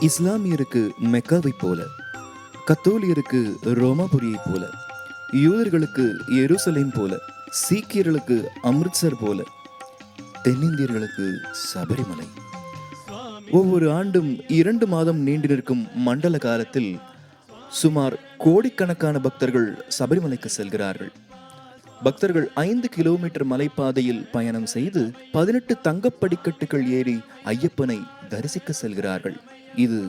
இஸ்லாமியருக்கு மெக்காவை போல, கத்தோலியருக்கு ரோமாபுரியை போல, யூதர்களுக்கு எருசலேம் போல, சீக்கியர்களுக்கு அம்ரித்சர் போல, தென்னிந்தியர்களுக்கு சபரிமலை. ஒவ்வொரு ஆண்டும் 2 மாதம் நீண்டு நிற்கும் மண்டல காலத்தில் சுமார் கோடிக்கணக்கான பக்தர்கள் சபரிமலைக்கு செல்கிறார்கள். பக்தர்கள் 5 கிலோமீட்டர் மலைப்பாதையில் பயணம் செய்து 18 தங்கப்படிக்கட்டுகள் ஏறி ஐயப்பனை தரிசிக்க செல்கிறார்கள். இது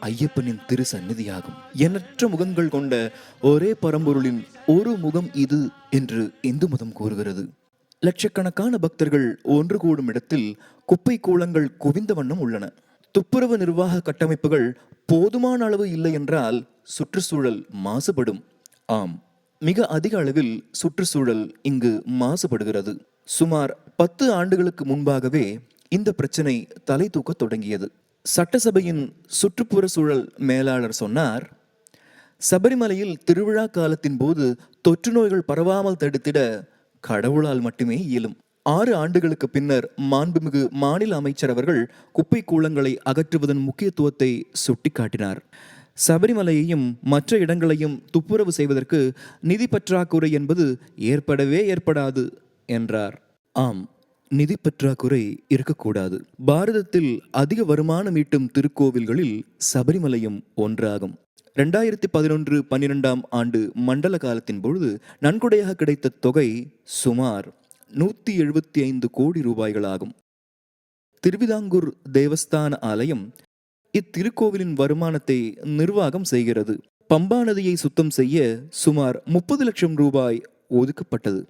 ஐயப்பனின் திரு சந்நிதியாகும். எண்ணற்ற முகங்கள் கொண்ட ஒரே பரம்பொருளின் ஒரு முகம் இது என்று இந்து மதம் கூறுகிறது. லட்சக்கணக்கான பக்தர்கள் ஒன்று கூடும் இடத்தில் குப்பை கூளங்கள் குவிந்த வண்ணம் உள்ளன. துப்புரவு நிர்வாக கட்டமைப்புகள் போதுமான அளவு இல்லை என்றால் சுற்றுச்சூழல் மாசுபடும். ஆம், மிக அதிக அளவில் சுற்றுச்சூழல் இங்கு மாசுபடுகிறது. சுமார் 10 ஆண்டுகளுக்கு முன்பாகவே இந்த பிரச்சனை தலை தூக்க தொடங்கியது. சட்டசபையின் சுற்றுப்புற சூழல் மேலாளர் சொன்னார், சபரிமலையில் திருவிழா காலத்தின் போது தொற்று நோய்கள் பரவாமல் தடுத்திட கடவுளால் மட்டுமே இயலும். 6 ஆண்டுகளுக்கு பின்னர் மாண்புமிகு மாநில அமைச்சர் அவர்கள் குப்பை கூளங்களை அகற்றுவதன் முக்கியத்துவத்தை சுட்டிக்காட்டினார். சபரிமலையையும் மற்ற இடங்களையும் துப்புரவு செய்வதற்கு நிதி பற்றாக்குறை என்பது ஏற்படவே ஏற்படாது என்றார். ஆம், நிதி பற்றாக்குறை இருக்கக்கூடாது. பாரதத்தில் அதிக வருமானம் ஈட்டும் திருக்கோவில்களில் சபரிமலையும் ஒன்றாகும். 2011-12 ஆண்டு மண்டல காலத்தின் பொழுது நன்கொடையாக கிடைத்த தொகை சுமார் 175 கோடி ரூபாய்களாகும். திருவிதாங்கூர் தேவஸ்தான ஆலயம் இத்திருக்கோவிலின் வருமானத்தை நிர்வாகம் செய்கிறது. பம்பா நதியை சுத்தம் செய்ய சுமார் 30 லட்சம் ரூபாய் ஒதுக்கப்பட்டது.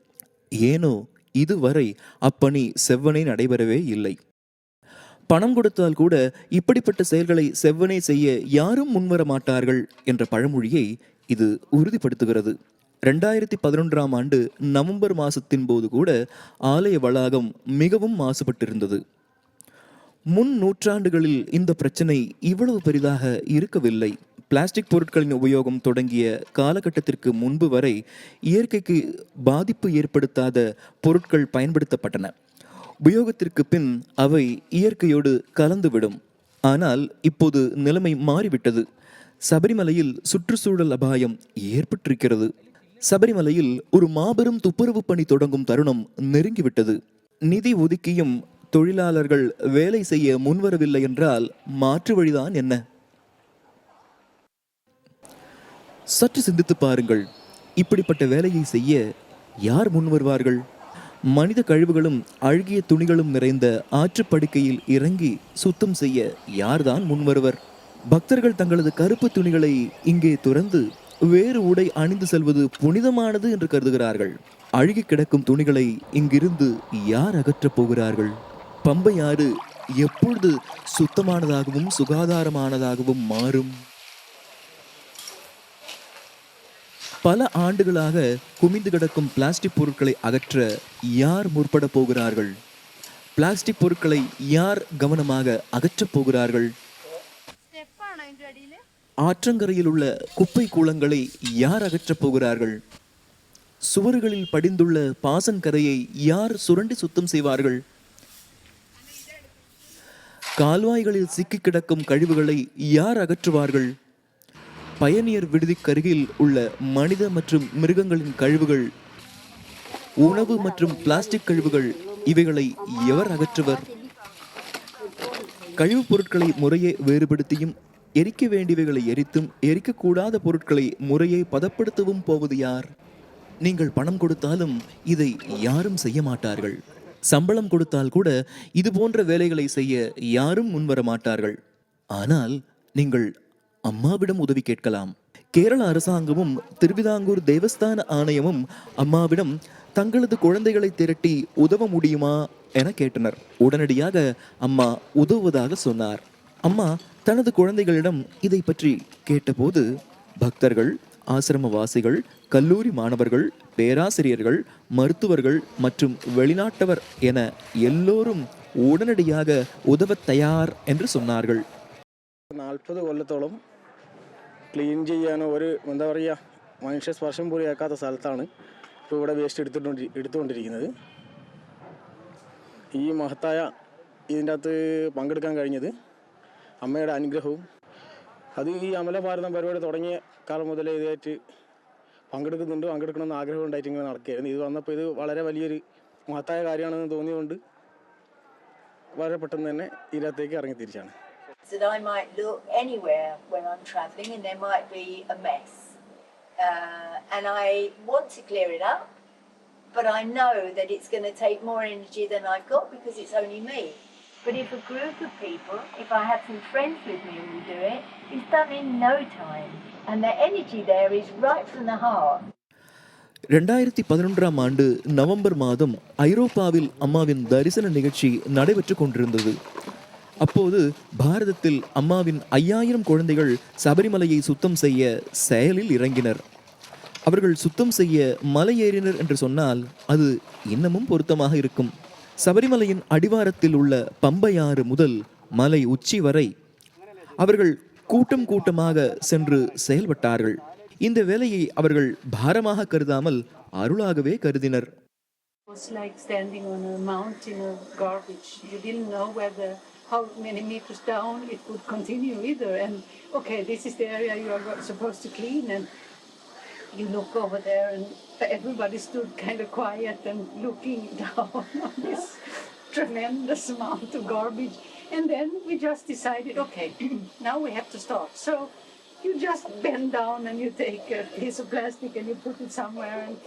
ஏனோ இதுவரை அப்பணி செவ்வனே நடைபெறவே இல்லை. பணம் கொடுத்தால் கூட இப்படிப்பட்ட செயல்களை செவ்வனே செய்ய யாரும் முன்வர மாட்டார்கள் என்ற பழமொழியை இது உறுதிப்படுத்துகிறது. 2011 ஆண்டு நவம்பர் மாசத்தின் போது கூட ஆலய வளாகம் மிகவும் மாசுபட்டிருந்தது. முன் நூற்றாண்டுகளில் இந்த பிரச்சனை இவ்வளவு பெரிதாக இருக்கவில்லை. பிளாஸ்டிக் பொருட்களின் உபயோகம் தொடங்கிய காலகட்டத்திற்கு முன்பு வரை இயற்கைக்கு பாதிப்பு ஏற்படுத்தாத பொருட்கள் பயன்படுத்தப்பட்டன. உபயோகத்திற்கு பின் அவை இயற்கையோடு கலந்துவிடும். ஆனால் இப்போது நிலைமை மாறிவிட்டது. சபரிமலையில் சுற்றுச்சூழல் அபாயம் ஏற்பட்டிருக்கிறது. சபரிமலையில் ஒரு மாபெரும் துப்புரவு பணி தொடங்கும் தருணம் நெருங்கிவிட்டது. நிதி ஒதுக்கியும் தொழிலாளர்கள் வேலை செய்ய முன்வரவில்லை என்றால் மாற்று வழிதான் என்ன? சற்று சிந்தித்து பாருங்கள். இப்படிப்பட்ட வேலையை செய்ய யார் முன்வருவார்கள்? மனித கழிவுகளும் அழுகிய துணிகளும் நிறைந்த ஆற்றுப்படுக்கையில் இறங்கி சுத்தம் செய்ய யார்தான் முன்வருவர்? பக்தர்கள் தங்களது கருப்பு துணிகளை இங்கே துறந்து வேறு உடை அணிந்து செல்வது புனிதமானது என்று கருதுகிறார்கள். அழுகி கிடக்கும் துணிகளை இங்கிருந்து யார் அகற்றப் போகிறார்கள்? பம்பை ஆறு எப்பொழுது சுத்தமானதாகவும் சுகாதாரமானதாகவும் மாறும்? பல ஆண்டுகளாக குமிந்து கிடக்கும் பிளாஸ்டிக் பொருட்களை அகற்ற யார் முற்பட போகிறார்கள்? பிளாஸ்டிக் பொருட்களை யார் கவனமாக அகற்றப் போகிறார்கள்? ஆற்றங்கரையில் உள்ள குப்பை கூளங்களை யார் அகற்றப் போகிறார்கள்? சுவர்களில் படிந்துள்ள பாசன் கரையை யார் சுரண்டி சுத்தம் செய்வார்கள்? கால்வாய்களில் சிக்கி கிடக்கும் கழிவுகளை யார் அகற்றுவார்கள்? பயணியர் விடுதிக்கருகில் உள்ள மனித மற்றும் மிருகங்களின் கழிவுகள், உணவு மற்றும் பிளாஸ்டிக் கழிவுகள், இவைகளை எவர் அகற்றுவர்? கழிவுப் பொருட்களை முறையே வேறுபடுத்தியும் எரிக்க வேண்டியவைகளை எரித்தும் எரிக்கக்கூடாத பொருட்களை முறையே பதப்படுத்தவும் போவது யார்? நீங்கள் பணம் கொடுத்தாலும் இதை யாரும் செய்ய மாட்டார்கள். சம்பளம் கொடுத்தால் கூட இது போன்ற வேலைகளை செய்ய யாரும் முன்வர மாட்டார்கள். ஆனால் நீங்கள் அம்மாவிடம் உதவி கேட்கலாம். கேரள அரசாங்கமும் திருவிதாங்கூர் தேவஸ்தான ஆணையமும் அம்மாவிடம் தங்களது குழந்தைகளை திரட்டி உதவ முடியுமா என கேட்டனர். உடனடியாக அம்மா உதவுவதாக சொன்னார். அம்மா தனது குழந்தைகளிடம் இதை பற்றி கேட்டபோது பக்தர்கள், ஆசிரமவாசிகள், கல்லூரி மாணவர்கள், பேராசிரியர்கள், மருத்துவர்கள் மற்றும் வெளிநாட்டவர் என எல்லோரும் உடனடியாக உதவ தயார் என்று சொன்னார்கள். 40 കൊല്ലത്തോളം ക്ലീൻ ചെയ്യാൻ എന്താ പറയുക, മനുഷ്യ സ്പർശം പോലും ഏൽക്കാത്ത സ്ഥലത്താണ് ഇപ്പോൾ ഇവിടെ വേസ്റ്റ് എടുത്തുകൊണ്ടിരിക്കുന്നത്. ഈ മഹത്തായ ഇതിൻ്റെ അകത്ത് പങ്കെടുക്കാൻ കഴിഞ്ഞത് അമ്മയുടെ അനുഗ്രഹവും അത് ഈ അമല ഭാരതം പരിപാടി തുടങ്ങിയ കാലം മുതലേ ഇതായിട്ട് പങ്കെടുക്കണമെന്ന് ആഗ്രഹം ഉണ്ടായിട്ട് ഇങ്ങനെ നടക്കുകയായിരുന്നു. ഇത് വന്നപ്പോൾ ഇത് വളരെ വലിയൊരു മഹത്തായ കാര്യമാണെന്ന് തോന്നിയതുകൊണ്ട് വളരെ പെട്ടെന്ന് തന്നെ ഇതിനകത്തേക്ക് ഇറങ്ങി തിരിച്ചാണ്. That I might look anywhere when I'm travelling and there might be a mess. And I want to clear it up, but I know that it's going to take more energy than I've got because it's only me. But if a group of people, if I have some friends with me who do it, it's done in no time. And the energy there is right from the heart. 2011ஆம் ஆண்டு November மாதம் ஐரோப்பாவில் அம்மாவின் தரிசன நிகழ்ச்சி நடைபெற்று கொண்டிருந்தது. அப்போது பாரதத்தில் அம்மாவின் 5000 குழந்தைகள் சபரிமலையை சுத்தம் செய்ய செயலில் இறங்கினர். அவர்கள் சுத்தம் செய்ய மலை ஏறினர் என்று சொன்னால் அது இன்னமும் பொருத்தமாக இருக்கும். சபரிமலையின் அடிவாரத்தில் உள்ள பம்பையாறு முதல் மலை உச்சி வரை அவர்கள் கூட்டம் கூட்டமாக சென்று செயல்பட்டார்கள். இந்த வேலையை அவர்கள் பாரமாக கருதாமல் அருளாகவே கருதினர். It was like standing on a mountain of garbage. You didn't know whether how many meters down it would continue either. And okay, this is the area you are supposed to clean, and you look over there, and everybody stood kind of quiet and looking down on this tremendous amount of garbage. And then we just decided, okay, now we have to start. So you just bend down and you take a piece of plastic and you put it somewhere. And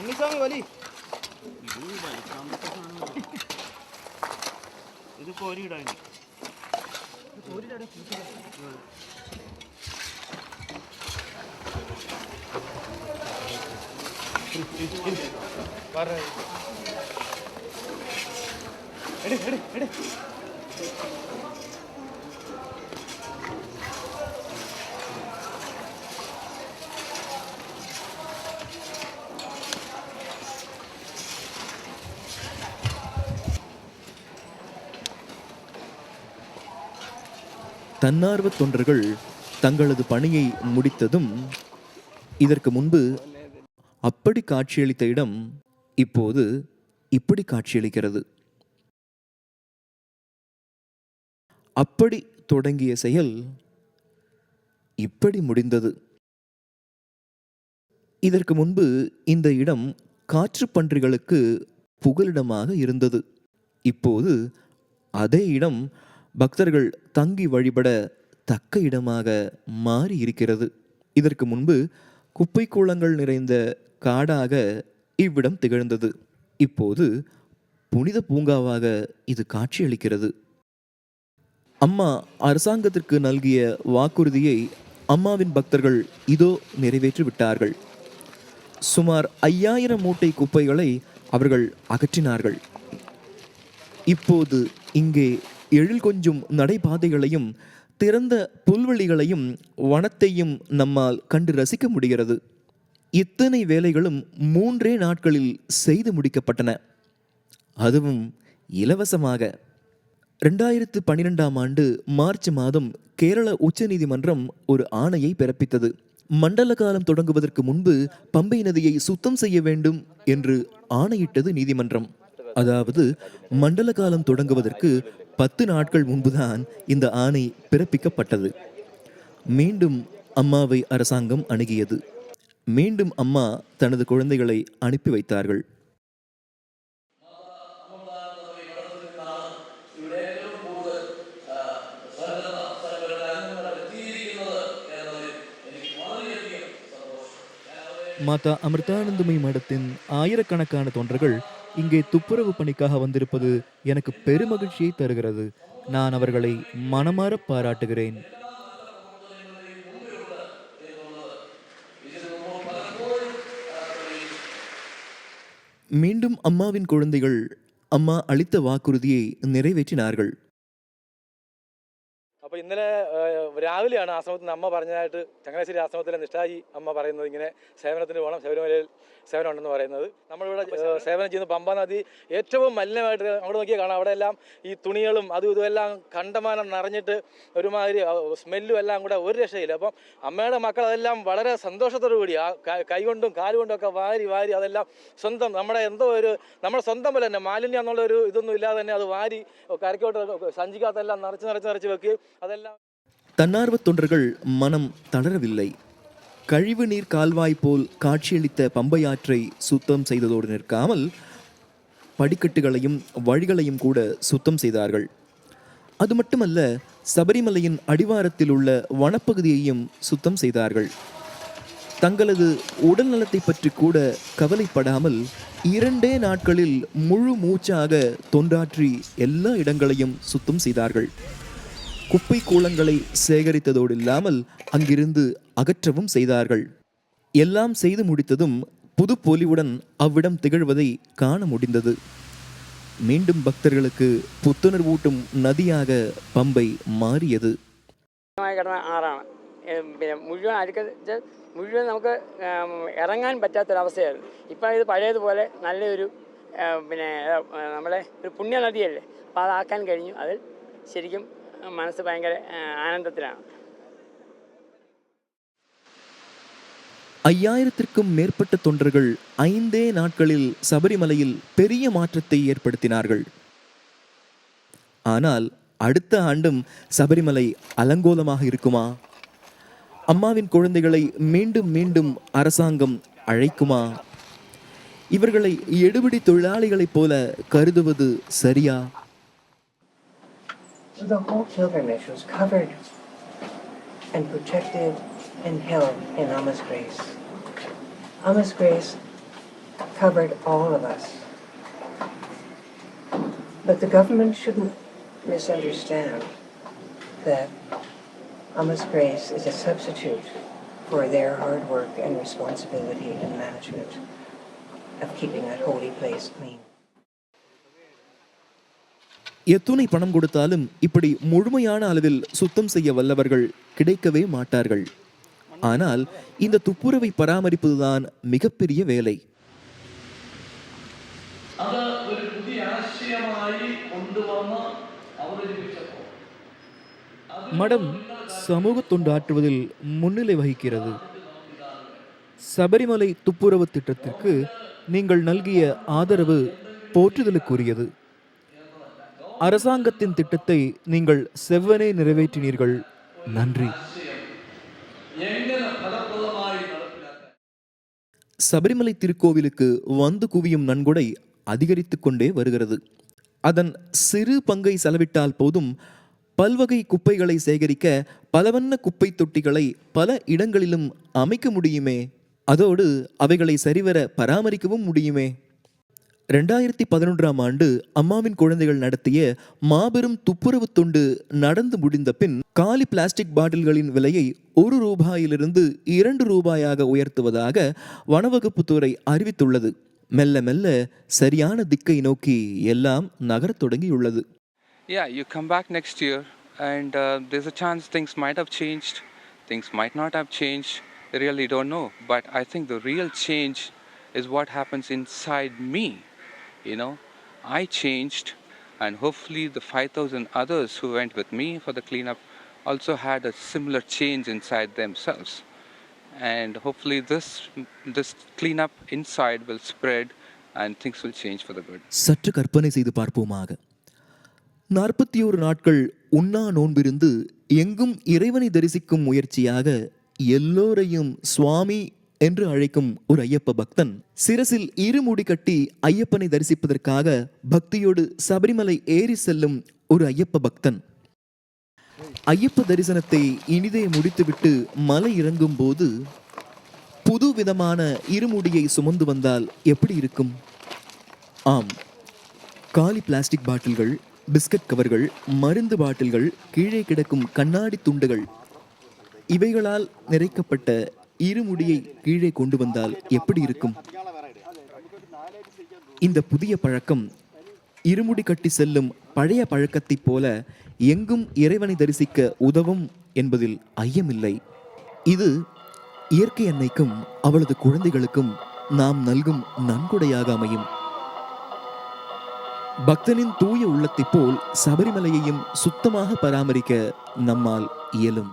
ഉണ്ണിസ്വാമി വലി ഇത് കോരിയിടാൻ தன்னார்வ தொண்டர்கள் தங்களது பணியை முடித்ததும் இதற்கு முன்பு அப்படி காட்சியளித்த இடம் இப்போது இப்படி காட்சியளிக்கிறது. அப்படி தொடங்கிய செயல் இப்படி முடிந்தது. இதற்கு முன்பு இந்த இடம் காற்றுப் பன்றிகளுக்கு புகலிடமாக இருந்தது. இப்போது அதே இடம் பக்தர்கள் தங்கி வழிபட தக்க இடமாக மாறி இருக்கிறது. இதற்கு முன்பு குப்பை கூளங்கள் நிறைந்த காடாக இவ்விடம் திகழ்ந்தது. இப்போது புனித பூங்காவாக இது காட்சியளிக்கிறது. அம்மா அரசாங்கத்திற்கு நல்கிய வாக்குறுதியை அம்மாவின் பக்தர்கள் இதோ நிறைவேற்றி விட்டார்கள். சுமார் 5000 மூட்டை குப்பைகளை அவர்கள் அகற்றினார்கள். இப்போது இங்கே எழில் கொஞ்சும் நடைபாதைகளையும் திறந்த புல்வெளிகளையும் வனத்தையும் நம்மால் கண்டு ரசிக்க முடிகிறது. இத்தனை வேலைகளும் 3 நாட்களில் செய்து முடிக்கப்பட்டன, அதுவும் இலவசமாக. 2012ஆம் ஆண்டு மார்ச் மாதம் கேரள உச்சநீதிமன்றம் ஒரு ஆணையை பிறப்பித்தது. மண்டல காலம் தொடங்குவதற்கு முன்பு பம்பை நதியை சுத்தம் செய்ய வேண்டும் என்று ஆணையிட்டது நீதிமன்றம். அதாவது மண்டல காலம் தொடங்குவதற்கு 10 நாட்கள் முன்புதான் இந்த ஆணை பிறப்பிக்கப்பட்டது. மீண்டும் அம்மாவை அரசாங்கம் அணுகியது. மீண்டும் அம்மா தனது குழந்தைகளை அனுப்பி வைத்தார்கள். மாதா அமிர்தானந்தமயி மடத்தின் ஆயிரக்கணக்கான தொண்டர்கள் இங்கே துப்புரவு பணிக்காக வந்திருப்பது எனக்கு பெருமகிழ்ச்சியை தருகிறது. நான் அவர்களை மனமார பாராட்டுகிறேன். மீண்டும் அம்மாவின் குழந்தைகள் அம்மா அளித்த വാക്കുறுதியை நிறைവേற்றினார்கள். അപ്പോൾ ഇന്നലെ രാവിലെയാണ് ആശ്രമത്തിൽ നിന്ന് അമ്മ പറഞ്ഞതായിട്ട് ചങ്ങനാശ്ശേരി ആശ്രമത്തിലെ നിഷ്ഠായി അമ്മ പറയുന്നത് ഇങ്ങനെ സേവനത്തിന് പോകണം, ശബരിമലയിൽ സേവനം ഉണ്ടെന്ന് പറയുന്നത്. നമ്മളിവിടെ സേവനം ചെയ്യുന്ന പമ്പാ നദി ഏറ്റവും മലിനമായിട്ട് അങ്ങോട്ട് നോക്കിയാൽ കാണാം. അവിടെ എല്ലാം ഈ തുണികളും അതും ഇതുമെല്ലാം കണ്ടമാനം നിറഞ്ഞിട്ട് ഒരുമാതിരി സ്മെല്ലും എല്ലാം കൂടെ ഒരു രക്ഷയില്ല. അപ്പം അമ്മയുടെ മക്കൾ അതെല്ലാം വളരെ സന്തോഷത്തോടു കൂടി ആ കൈകൊണ്ടും കാലുകൊണ്ടും ഒക്കെ വാരി വാരി അതെല്ലാം സ്വന്തം നമ്മുടെ എന്തോ ഒരു നമ്മുടെ സ്വന്തം പോലെ തന്നെ മാലിന്യം എന്നുള്ള ഒരു ഇതൊന്നും ഇല്ലാതെ തന്നെ അത് വാരി കരയ്ക്കോട്ട് സഞ്ചിക്കകത്തെല്ലാം നിറച്ച് വെക്കുകയും അതെല്ലാം. தன்னார்வ தொண்டர்கள் மனம் தளரவில்லை. கழிவு நீர் கால்வாய் போல் காட்சியளித்த பம்பையாற்றை சுத்தம் செய்ததோடு நிற்காமல் படிக்கட்டுகளையும் வழிகளையும் கூட சுத்தம் செய்தார்கள். அது மட்டுமல்ல, சபரிமலையின் அடிவாரத்தில் உள்ள வனப்பகுதியையும் சுத்தம் செய்தார்கள். தங்களது உடல் நலத்தை பற்றி கூட கவலைப்படாமல் 2 நாட்களில் முழு மூச்சாக தொண்டாற்றி எல்லா இடங்களையும் சுத்தம் செய்தார்கள். குப்பை கூளங்களை சேகரித்ததோடு இல்லாமல் அங்கிருந்து அகற்றவும் செய்தார்கள். எல்லாம் செய்து முடித்ததும் புது பொலிவுடன் அவ்விடம் திகழ்வதை காண முடிந்தது. மீண்டும் பக்தர்களுக்கு புத்துணர்வூட்டும் நதியாக பம்பை மாறியது. ആറാണ് പിന്നെ മുഴുവൻ മുഴുവൻ നമുക്ക് ഇറങ്ങാൻ പറ്റാത്തൊരവസ്ഥയായിരുന്നു. ഇപ്പം ഇത് പഴയതുപോലെ നല്ലൊരു പിന്നെ നമ്മളെ ഒരു പുണ്യനദിയല്ലേ, അപ്പോൾ അതാക്കാൻ കഴിഞ്ഞു. അതിൽ ശരിക്കും മനസ്സ് ഭയങ്കര ആനന്ദത്തിലാണ്. 5000க்கும் மேற்பட்ட தொண்டர்கள் 5 நாட்களில் சபரிமலையில் பெரிய மாற்றத்தை ஏற்படுத்தினார்கள். ஆனால் அடுத்த ஆண்டும் சபரிமலை அலங்கோலமாக இருக்குமா? அம்மாவின் குழந்தைகளை மீண்டும் மீண்டும் அரசாங்கம் அழைக்குமா? இவர்களை எடுபிடி தொழிலாளிகளைப் போல கருதுவது சரியா? The whole pilgrimage was covered and protected and held in Amma's grace. Amma's grace covered all of us. But the government shouldn't misunderstand that Amma's grace is a substitute for their hard work and responsibility and management of keeping that holy place clean. எத்துணை பணம் கொடுத்தாலும் இப்படி முழுமையான அளவில் சுத்தம் செய்ய வல்லவர்கள் கிடைக்கவே மாட்டார்கள். ஆனால் இந்த துப்புரவை பராமரிப்பதுதான் மிகப்பெரிய வேலை. மடம் சமூக தொண்டாற்றுவதில் முன்னிலை வகிக்கிறது. சபரிமலை துப்புரவு திட்டத்திற்கு நீங்கள் நல்கிய ஆதரவு போற்றுதலுக்குரியது. அரசாங்கத்தின் திட்டத்தை நீங்கள் செவ்வனே நிறைவேற்றினீர்கள். நன்றி. சபரிமலை திருக்கோவிலுக்கு வந்து குவியும் நன்கொடை அதிகரித்துக் கொண்டே வருகிறது. அதன் சிறு பங்கை செலவிட்டால் போதும் பல்வகை குப்பைகளை சேகரிக்க பலவண்ண குப்பை தொட்டிகளை பல இடங்களிலும் அமைக்க முடியுமே. அதோடு அவைகளை சரிவர பராமரிக்கவும் முடியுமே. 2011ஆம் ஆண்டு அம்மாவின் குழந்தைகள் நடத்திய மாபெரும் துப்புரவு தொண்டு நடந்து முடிந்த பின் காலி பிளாஸ்டிக் பாட்டில்களின் விலையை ₹1 2 உயர்த்துவதாக வனவகுப்புத்துறை அறிவித்துள்ளது. மெல்ல மெல்ல சரியான திக்கை நோக்கி எல்லாம் நகரத் தொடங்கியுள்ளது. Yeah, you come back next year and there's a chance things might have changed, things might not have changed. I really don't know, but I think the real change is what happens inside me. You know, I changed, and hopefully the 5,000 others who went with me for the cleanup also had a similar change inside themselves. And hopefully this cleanup inside will spread and things will change for the good. சற்று கற்பனை செய்து பார்ப்போமாக. 41 நாட்கள் உண்ணா நோன்பிருந்து எங்கும் இறைவனை தரிசிக்கும் முயற்சியாக எல்லோரையும் சுவாமி என்று அழைக்கும் ஒரு ஐயப்ப பக்தன் சிரசில் இருமுடி கட்டி ஐயப்பனை தரிசிப்பதற்காக பக்தியோடு சபரிமலை ஏறி செல்லும் ஒரு ஐயப்ப பக்தன் ஐயப்ப தரிசனத்தை இனிதே முடித்துவிட்டு மலை இறங்கும் போது புது விதமான இருமுடியை சுமந்து வந்தால் எப்படி இருக்கும்? ஆம், காலி பிளாஸ்டிக் பாட்டில்கள், பிஸ்கட் கவர்கள், மருந்து பாட்டில்கள், கீழே கிடக்கும் கண்ணாடி துண்டுகள், இவைகளால் நிறைக்கப்பட்ட இருமுடியை கீழே கொண்டு வந்தால் எப்படி இருக்கும்? இந்த புதிய பழக்கம் இருமுடி கட்டி செல்லும் பழைய பழக்கத்தைப் போல எங்கும் இறைவனை தரிசிக்க உதவும் என்பதில் ஐயமில்லை. இது இயற்கை அன்னைக்கும் அவளது குழந்தைகளுக்கும் நாம் நல்கும் நன்கொடையாக அமையும். பக்தனின் தூய உள்ளத்தைப் போல் சபரிமலையையும் சுத்தமாக பராமரிக்க நம்மால் இயலும்.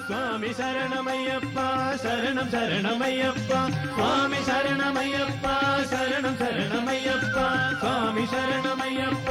சுவாமி சரணமையப்பா சரணம் சரணமையப்பா சுவாமி சரணமையப்பா சரணம் சரணமையப்பா சுவாமி சரணமையப்பா